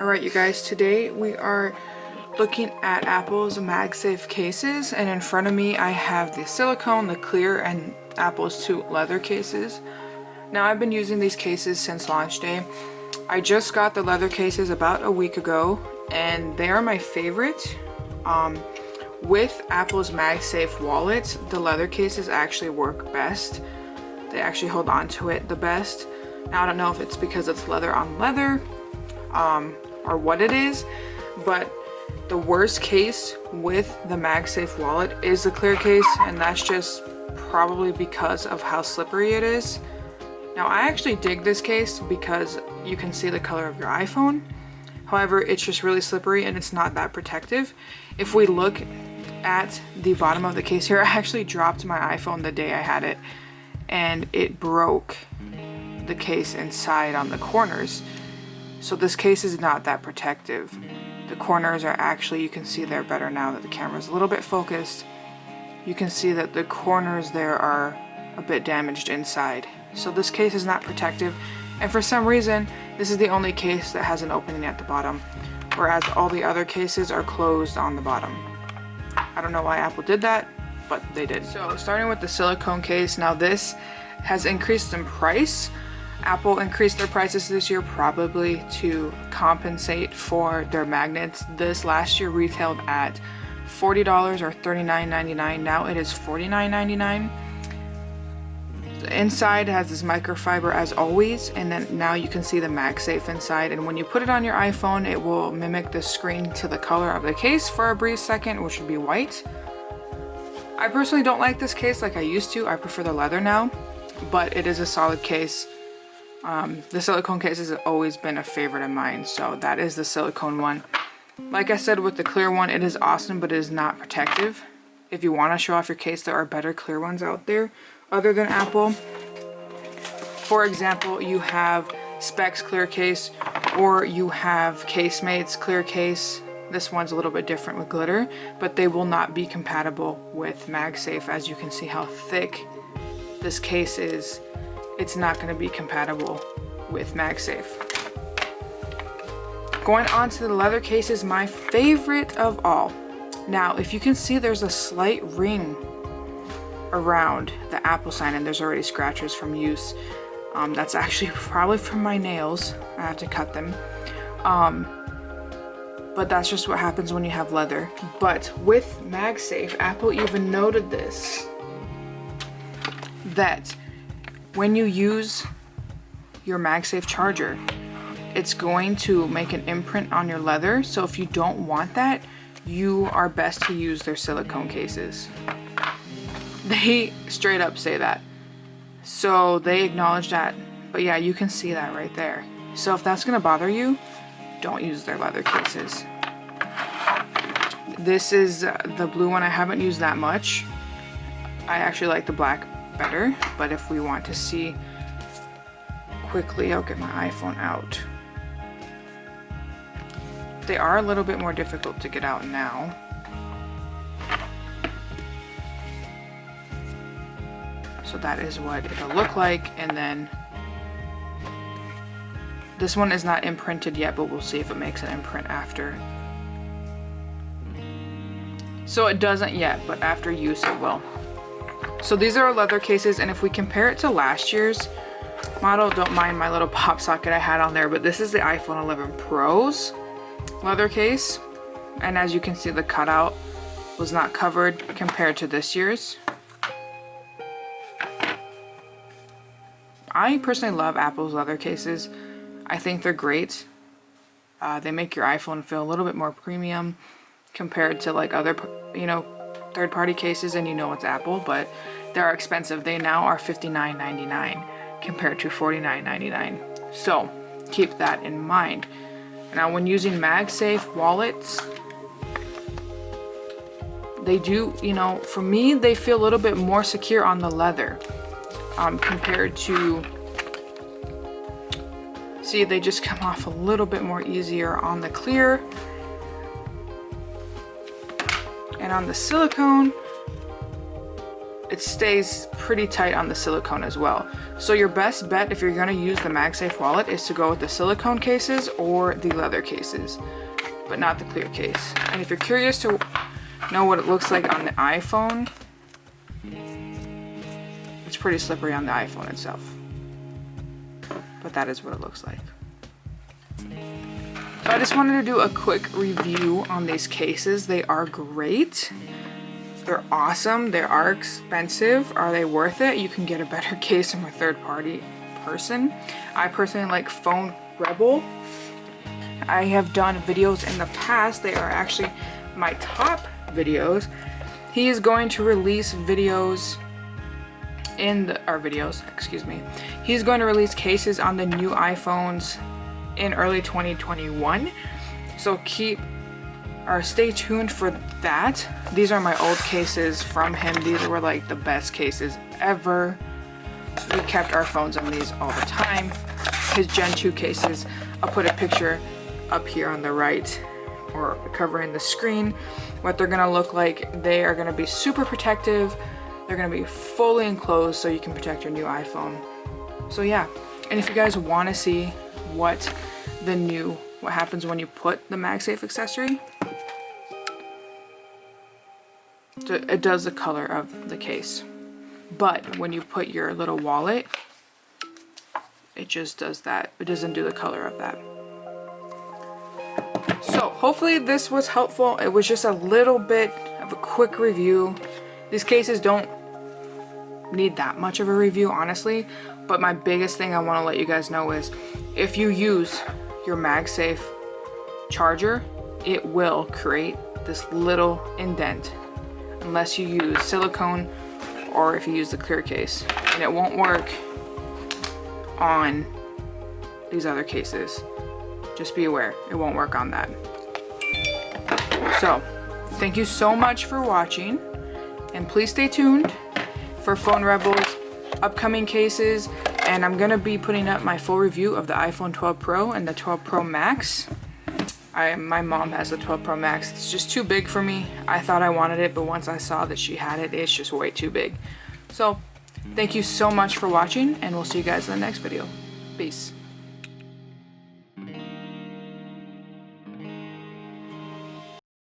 Alright you guys, today we are looking at Apple's MagSafe cases, and in front of me I have the silicone, the clear, and Apple's two leather cases. Now I've been using these cases since launch day. I just got the leather cases about a week ago and they are my favorite. With Apple's MagSafe wallets, the leather cases actually work best. They actually hold on to it the best. Now I don't know if it's because it's leather on leather or what it is, but the worst case with the MagSafe wallet is the clear case, and that's just probably because of how slippery it is. Now I actually dig this case because you can see the color of your iPhone. However, it's just really slippery and it's not that protective. If we look at the bottom of the case here, I actually dropped my iPhone the day I had it and it broke the case inside on the corners. So this case is not that protective. The corners are actually, you can see they're better now that the camera's a little bit focused. You can see that the corners there are a bit damaged inside. So this case is not protective, and for some reason this is the only case that has an opening at the bottom, whereas all the other cases are closed on the bottom. I don't know why Apple did that, but they did. So starting with the silicone case, now this has increased in price. Apple increased their prices this year probably to compensate for their magnets. This last year retailed at $40 or $39.99. Now it is $49.99. The inside has this microfiber as always, and then now you can see the MagSafe inside, and when you put it on your iPhone it will mimic the screen to the color of the case for a brief second, which would be white. I personally don't like this case like I used to. I prefer the leather now, but it is a solid case. The silicone case has always been a favorite of mine, so that is the silicone one. Like I said with the clear one, it is awesome, but it is not protective. If you want to show off your case, there are better clear ones out there other than Apple. For example, you have Specs clear case, or you have Casemate's clear case. This one's a little bit different with glitter, but they will not be compatible with MagSafe. As you can see how thick this case is, it's not going to be compatible with MagSafe. Going on to the leather cases, my favorite of all. Now, if you can see, there's a slight ring around the Apple sign, and there's already scratches from use. That's actually probably from my nails. I have to cut them. But that's just what happens when you have leather. But with MagSafe, Apple even noted this, that when you use your MagSafe charger, it's going to make an imprint on your leather. So if you don't want that, you are best to use their silicone cases. They straight up say that. So they acknowledge that. But yeah, you can see that right there. So if that's gonna bother you, don't use their leather cases. This is the blue one. I haven't used that much. I actually like the black better, but if we want to see quickly, I'll get my iPhone out. They are a little bit more difficult to get out now. So that is what it'll look like, and then this one is not imprinted yet, but we'll see if it makes an imprint after. So it doesn't yet, but after use it will. So these are our leather cases, and if we compare it to last year's model, don't mind my little pop socket I had on there, but this is the iPhone 11 Pro's leather case, and as you can see, the cutout was not covered compared to this year's. I personally love Apple's leather cases. I think they're great. They make your iPhone feel a little bit more premium compared to like other, third-party cases, and it's Apple, but they're expensive. They now are $59.99 compared to $49.99. So keep that in mind. Now when using MagSafe wallets, they do, for me, they feel a little bit more secure on the leather compared to, see, they just come off a little bit more easier on the clear. And on the silicone, it stays pretty tight on the silicone as well. So your best bet if you're gonna use the MagSafe wallet is to go with the silicone cases or the leather cases, but not the clear case. And if you're curious to know what it looks like on the iPhone, it's pretty slippery on the iPhone itself. But that is what it looks like. So I just wanted to do a quick review on these cases. They are great. They're awesome. They are expensive. Are they worth it? You can get a better case from a third-party person. I personally like Phone Rebel. I have done videos in the past. They are actually my top videos. He is going to release videos He's going to release cases on the new iPhones in early 2021. So stay tuned for that. These are my old cases from him. These were like the best cases ever. We kept our phones on these all the time. His Gen 2 cases, I'll put a picture up here on the right or covering the screen. What they're gonna look like, they are gonna be super protective. They're gonna be fully enclosed so you can protect your new iPhone. So yeah, and if you guys wanna see what happens when you put the MagSafe accessory, it does the color of the case. But when you put your little wallet, it just does that. It doesn't do the color of that. So hopefully this was helpful. It was just a little bit of a quick review. These cases don't need that much of a review, honestly. But my biggest thing I want to let you guys know is if you use your MagSafe charger, it will create this little indent unless you use silicone or if you use the clear case, and it won't work on these other cases. Just be aware, it won't work on that. So thank you so much for watching, and please stay tuned for Phone Rebel's upcoming cases, and I'm gonna be putting up my full review of the iPhone 12 Pro and the 12 Pro Max. My mom has the 12 Pro Max. It's just too big for me. I thought I wanted it, but once I saw that she had it, it's just way too big. So thank you so much for watching, and we'll see you guys in the next video. Peace.